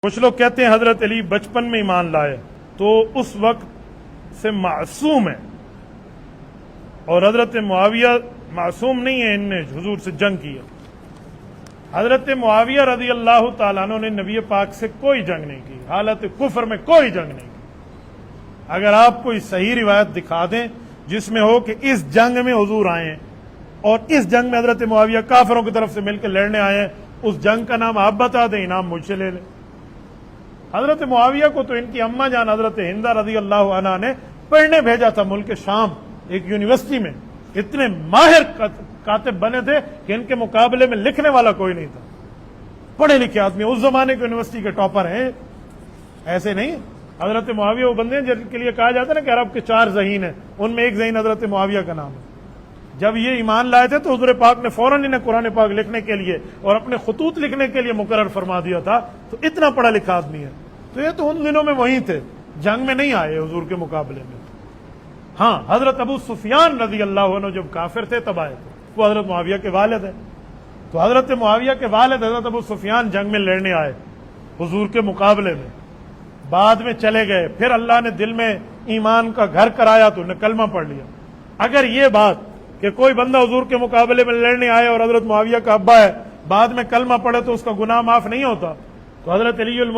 کچھ لوگ کہتے ہیں حضرت علی بچپن میں ایمان لائے تو اس وقت سے معصوم ہے، اور حضرت معاویہ معصوم نہیں ہے، ان نے حضور سے جنگ کی ہے۔ حضرت معاویہ رضی اللہ تعالیٰ عنہ نے نبی پاک سے کوئی جنگ نہیں کی، حالت کفر میں کوئی جنگ نہیں کی۔ اگر آپ کوئی صحیح روایت دکھا دیں جس میں ہو کہ اس جنگ میں حضور آئے ہیں اور اس جنگ میں حضرت معاویہ کافروں کی طرف سے مل کے لڑنے آئے ہیں، اس جنگ کا نام آپ بتا دیں، انعام مجھ سے لے لیں۔ حضرت معاویہ کو تو ان کی اماں جان حضرت ہندہ رضی اللہ عنہا نے پڑھنے بھیجا تھا ملک شام ایک یونیورسٹی میں، اتنے ماہر کاتب بنے تھے کہ ان کے مقابلے میں لکھنے والا کوئی نہیں تھا، پڑھے لکھے آدمی، اس زمانے کے یونیورسٹی کے ٹاپر ہیں، ایسے نہیں۔ حضرت معاویہ وہ بندے ہیں جن کے لیے کہا جاتا ہے نا کہ عرب کے 4 ذہین ہیں، ان میں ایک ذہین حضرت معاویہ کا نام ہے۔ جب یہ ایمان لائے تھے تو حضور پاک نے فوراً انہیں قرآن پاک لکھنے کے لیے اور اپنے خطوط لکھنے کے لیے مقرر فرما دیا تھا، تو اتنا پڑھا لکھا آدمی ہے۔ تو یہ تو ان دنوں میں وہیں تھے، جنگ میں نہیں آئے حضور کے مقابلے میں۔ ہاں، حضرت ابو سفیان رضی اللہ عنہ جب کافر تھے تب آئے تھے، وہ حضرت معاویہ کے والد ہیں، تو حضرت معاویہ کے والد حضرت ابو سفیان جنگ میں لڑنے آئے حضور کے مقابلے میں، بعد میں چلے گئے، پھر اللہ نے دل میں ایمان کا گھر کرایا تو انہیں کلمہ پڑھ لیا۔ اگر یہ بات کہ کوئی بندہ حضور کے مقابلے میں لڑنے آئے اور حضرت معاویہ کا ابا ہے بعد میں کلمہ پڑھے تو اس کا گناہ معاف نہیں ہوتا، تو حضرت علی